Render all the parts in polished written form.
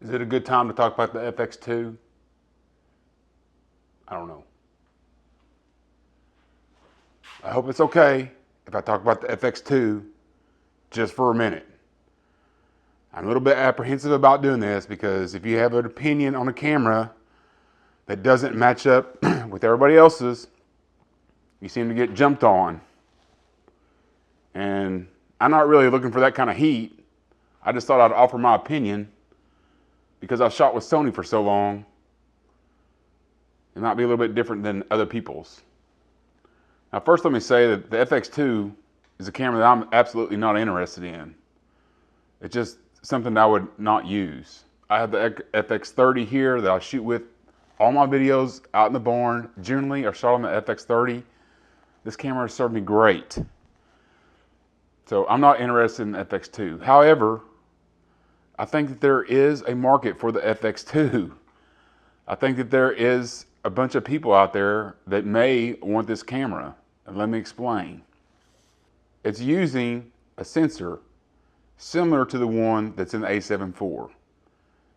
Is it a good time to talk about the FX2? I don't know. I hope it's okay if I talk about the FX2 just for a minute. I'm a little bit apprehensive about doing this because if you have an opinion on a camera that doesn't match up with everybody else's, you seem to get jumped on. And I'm not really looking for that kind of heat. I just thought I'd offer my opinion because I've shot with Sony for so long. It might be a little bit different than other people's. Now, first let me say that the FX2 is a camera that I'm absolutely not interested in. It's just something that I would not use. I have the FX30 here that I shoot with all my videos out in the barn. Generally, I shot on the FX30. This camera has served me great. So I'm not interested in the FX2. However, I think that there is a market for the FX2. I think that there is a bunch of people out there that may want this camera. And let me explain. It's using a sensor similar to the one that's in the A7 IV.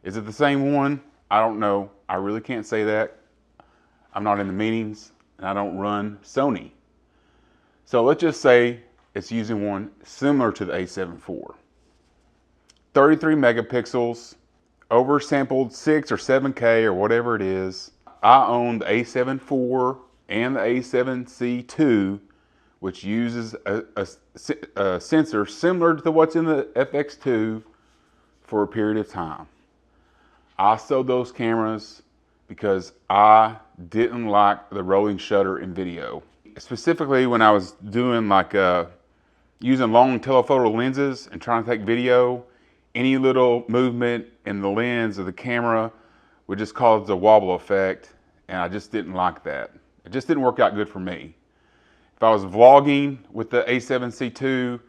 Is it the same one? I don't know. I really can't say that. I'm not in the meetings and I don't run Sony. So let's just say it's using one similar to the A7 IV. 33 megapixels, oversampled 6 or 7K or whatever it is. I own the A7 IV and the A7C II, which uses a sensor similar to what's in the FX2 for a period of time. I sold those cameras because I didn't like the rolling shutter in video. Specifically when I was doing using long telephoto lenses and trying to take video, any little movement in the lens of the camera would just cause a wobble effect, and I just didn't like that. It just didn't work out good for me. If I was vlogging with the A7C II,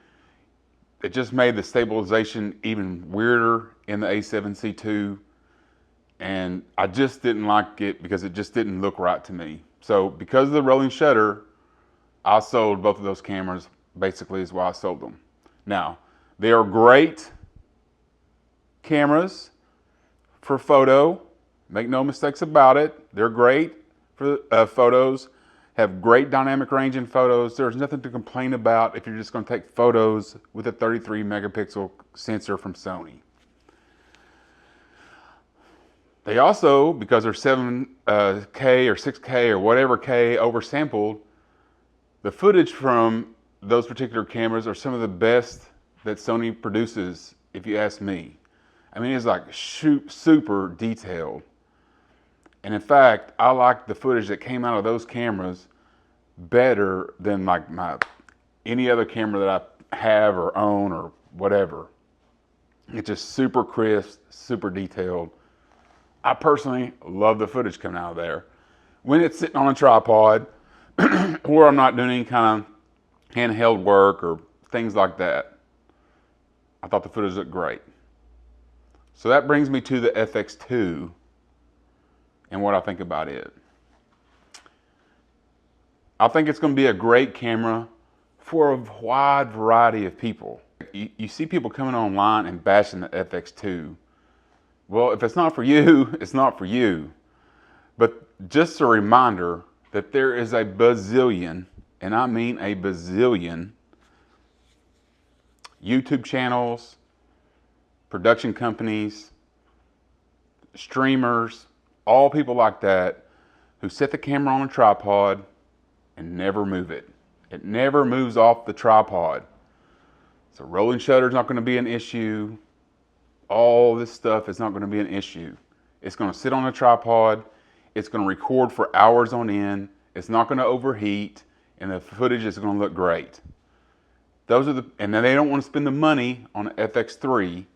it just made the stabilization even weirder in the A7C II, and I just didn't like it because it just didn't look right to me. So because of the rolling shutter, I sold both of those cameras, basically is why I sold them. Now, they are great cameras for photo. Make no mistakes about it. They're great for photos, have great dynamic range in photos. There's nothing to complain about if you're just going to take photos with a 33 megapixel sensor from Sony. They also, because they're 7K or 6K or whatever K oversampled, the footage from those particular cameras are some of the best that Sony produces, if you ask me. I mean, it's like super detailed. And in fact, I like the footage that came out of those cameras better than any other camera that I have or own or whatever. It's just super crisp, super detailed. I personally love the footage coming out of there. When it's sitting on a tripod, or I'm not doing any kind of handheld work or things like that, I thought the footage looked great. So that brings me to the FX2 and what I think about it. I think it's going to be a great camera for a wide variety of people. You see people coming online and bashing the FX2. Well, if it's not for you, it's not for you. But just a reminder that there is a bazillion, and I mean a bazillion, YouTube channels, production companies, streamers, all people like that who set the camera on a tripod and never move it. It never moves off the tripod. So rolling shutter is not going to be an issue. All this stuff is not going to be an issue. It's going to sit on a tripod. It's going to record for hours on end. It's not going to overheat, and the footage is going to look great. And then they don't want to spend the money on an FX3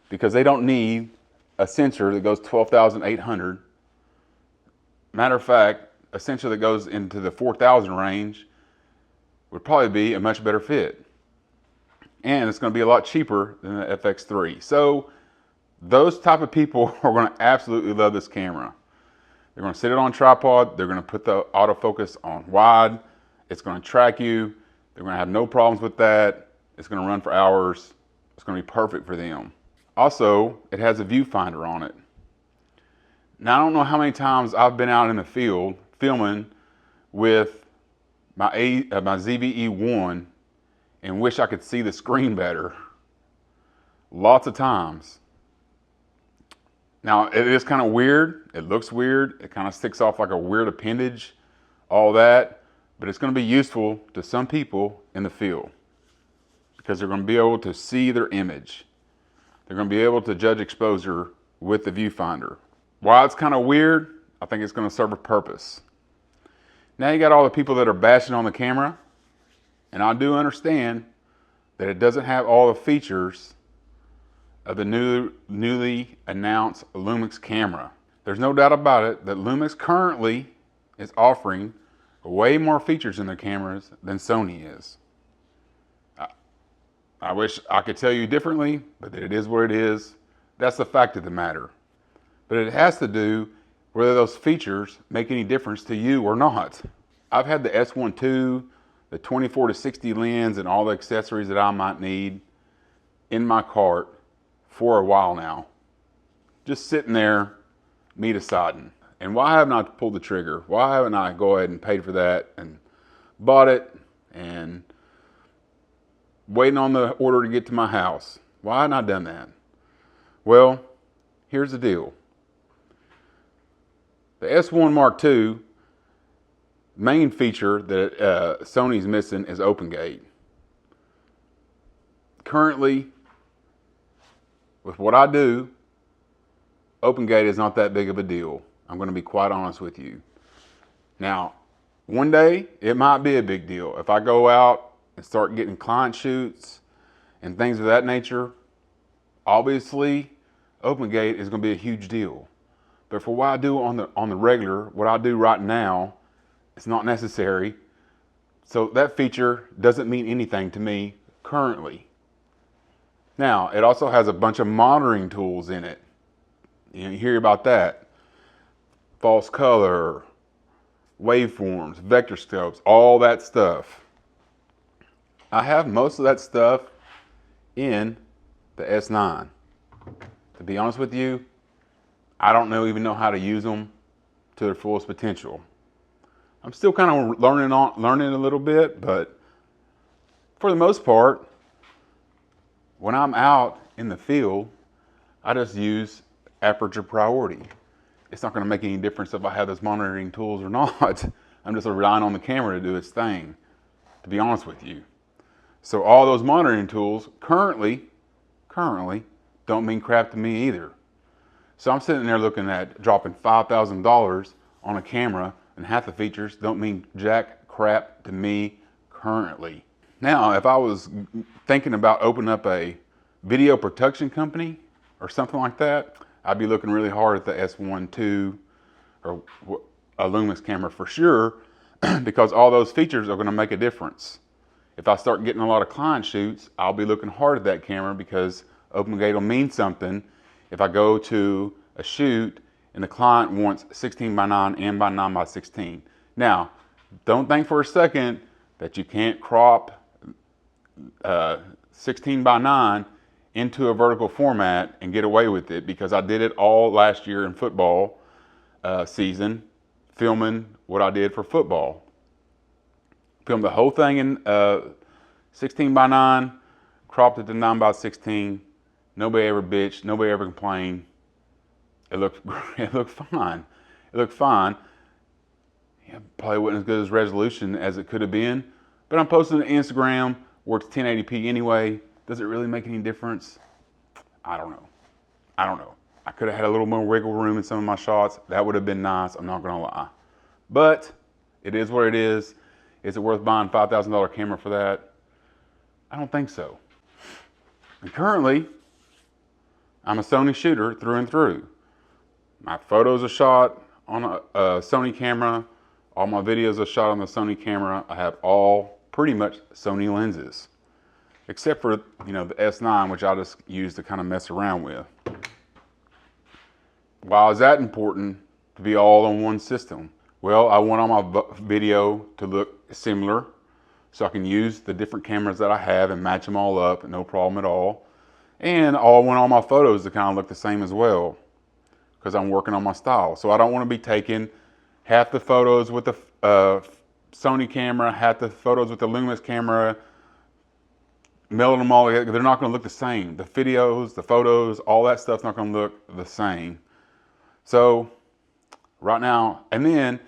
because they don't need a sensor that goes 12,800. Matter of fact, a sensor that goes into the 4,000 range would probably be a much better fit. And it's going to be a lot cheaper than the FX3. So those type of people are going to absolutely love this camera. They're going to sit it on a tripod. They're going to put the autofocus on wide. It's going to track you. They're going to have no problems with that. It's going to run for hours. It's going to be perfect for them. Also, it has a viewfinder on it. Now, I don't know how many times I've been out in the field filming with my ZVE1 and wish I could see the screen better. Lots of times. Now, it is kind of weird. It looks weird. It kind of sticks off like a weird appendage, all that. But it's going to be useful to some people in the field because they're going to be able to see their image. They're going to be able to judge exposure with the viewfinder. While it's kind of weird, I think it's going to serve a purpose. Now you got all the people that are bashing on the camera, and I do understand that it doesn't have all the features of the newly announced Lumix camera. There's no doubt about it that Lumix currently is offering way more features in their cameras than Sony is. I wish I could tell you differently, but it is what it is. That's the fact of the matter. But it has to do whether those features make any difference to you or not. I've had the S1 II, the 24-60 lens, and all the accessories that I might need in my cart for a while now. Just sitting there, me deciding. And why haven't I pulled the trigger? Why haven't I go ahead and paid for that and bought it and waiting on the order to get to my house? Why haven't I done that? Well, here's the deal. The S1 Mark II main feature that Sony's missing is open gate. Currently, with what I do, open gate is not that big of a deal. I'm going to be quite honest with you. Now, one day it might be a big deal. If I go out and start getting client shoots and things of that nature, obviously open gate is going to be a huge deal. But for what I do on the regular, what I do right now, it's not necessary. So that feature doesn't mean anything to me currently. Now, it also has a bunch of monitoring tools in it. You hear about that. False color, waveforms, vector scopes, all that stuff. I have most of that stuff in the S9. To be honest with you, I don't even know how to use them to their fullest potential. I'm still kind of learning a little bit, but for the most part, when I'm out in the field, I just use aperture priority. It's not going to make any difference if I have those monitoring tools or not. I'm just relying on the camera to do its thing, to be honest with you. So all those monitoring tools currently don't mean crap to me either. So I'm sitting there looking at dropping $5,000 on a camera, and half the features don't mean jack crap to me currently. Now, if I was thinking about opening up a video production company or something like that, I'd be looking really hard at the S1 II or a Lumix camera for sure, because all those features are going to make a difference. If I start getting a lot of client shoots, I'll be looking hard at that camera because open gate will mean something. If I go to a shoot and the client wants 16:9 and by 9:16. Now, don't think for a second that you can't crop 16:9 into a vertical format and get away with it, because I did it all last year in football season, filming what I did for football. Filmed the whole thing in 16:9, cropped it to 9:16. Nobody ever bitched. Nobody ever complained. It looked fine. It looked fine. Yeah, probably wasn't as good as resolution as it could have been. But I'm posting to Instagram where it's 1080p anyway. Does it really make any difference? I don't know. I could have had a little more wiggle room in some of my shots. That would have been nice. I'm not going to lie. But it is what it is. Is it worth buying a $5,000 camera for that? I don't think so. And currently, I'm a Sony shooter through and through. My photos are shot on a Sony camera. All my videos are shot on the Sony camera. I have all pretty much Sony lenses, except for, the S9, which I just use to kind of mess around with. Why is that important to be all on one system? Well, I want all my video to look similar, so I can use the different cameras that I have and match them all up, no problem at all. And I want all my photos to kind of look the same as well, because I'm working on my style. So I don't want to be taking half the photos with the Sony camera, half the photos with the Lumix camera, melding them all together. They're not going to look the same. The videos, the photos, all that stuff's not going to look the same. So right now, and then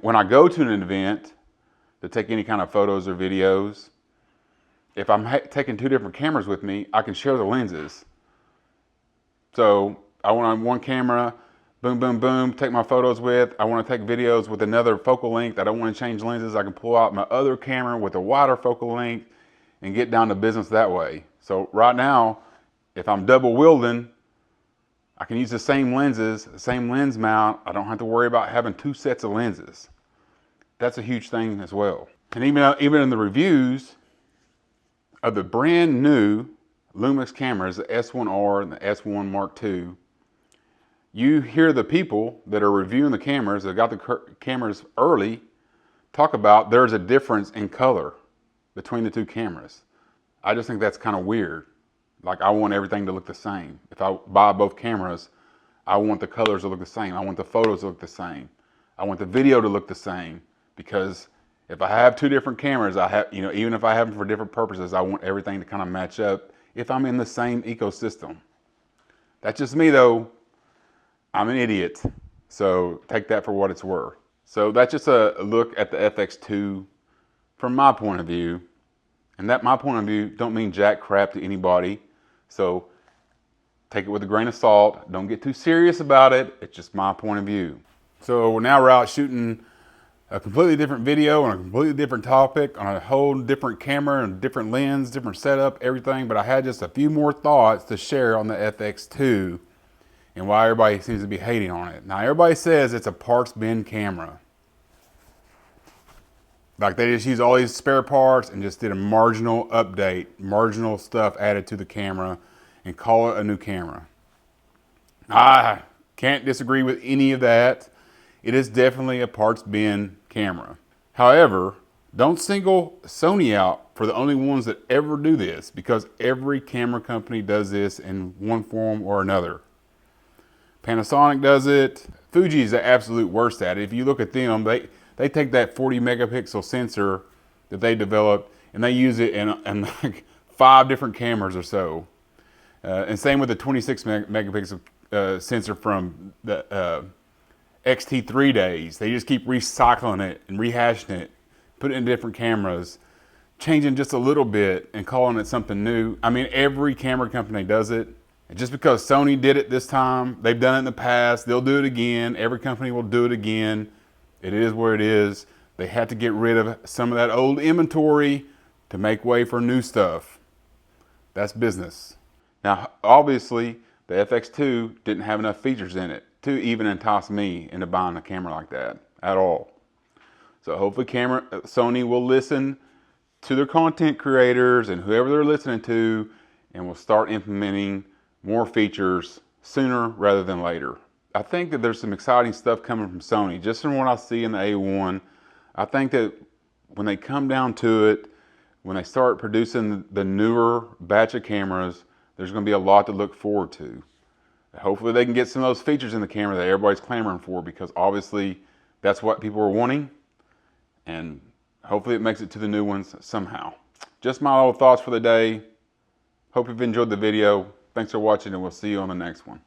when I go to an event to take any kind of photos or videos, if I'm taking two different cameras with me, I can share the lenses. So I want on one camera, boom, boom, boom, take my photos with. I want to take videos with another focal length. I don't want to change lenses. I can pull out my other camera with a wider focal length and get down to business that way. So right now, if I'm double wielding, I can use the same lenses, the same lens mount. I don't have to worry about having two sets of lenses. That's a huge thing as well. And even in the reviews of the brand new Lumix cameras, the S1R and the S1 Mark II, you hear the people that are reviewing the cameras, that got the cameras early, talk about there's a difference in color between the two cameras. I just think that's kind of weird. Like, I want everything to look the same. If I buy both cameras, I want the colors to look the same. I want the photos to look the same. I want the video to look the same, because if I have two different cameras, even if I have them for different purposes, I want everything to kind of match up if I'm in the same ecosystem. That's just me though. I'm an idiot. So take that for what it's worth. So that's just a look at the FX2 from my point of view. And that my point of view don't mean jack crap to anybody. So take it with a grain of salt. Don't get too serious about it. It's just my point of view. So now we're out shooting a completely different video on a completely different topic, on a whole different camera and different lens, different setup, everything. But I had just a few more thoughts to share on the FX2 and why everybody seems to be hating on it. Now, everybody says it's a parts bin camera. Like, they just use all these spare parts and just did a marginal update, marginal stuff added to the camera, and call it a new camera. I can't disagree with any of that. It is definitely a parts bin camera. However, don't single Sony out for the only ones that ever do this, because every camera company does this in one form or another. Panasonic does it. Fuji is the absolute worst at it. If you look at them, they take that 40 megapixel sensor that they developed and they use it in like 5 different cameras or so. And same with the 26 megapixel sensor from the XT3 days. They just keep recycling it and rehashing it, put it in different cameras, changing just a little bit and calling it something new. I mean, every camera company does it. And just because Sony did it this time, they've done it in the past, they'll do it again. Every company will do it again. It is what it is. They had to get rid of some of that old inventory to make way for new stuff. That's business. Now, obviously, the FX2 didn't have enough features in it to even entice me into buying a camera like that at all. So hopefully Sony will listen to their content creators and whoever they're listening to, and will start implementing more features sooner rather than later. I think that there's some exciting stuff coming from Sony. Just from what I see in the A1, I think that when they come down to it, when they start producing the newer batch of cameras, there's going to be a lot to look forward to. Hopefully they can get some of those features in the camera that everybody's clamoring for, because obviously that's what people are wanting, and hopefully it makes it to the new ones somehow. Just my little thoughts for the day. Hope you've enjoyed the video. Thanks for watching, and we'll see you on the next one.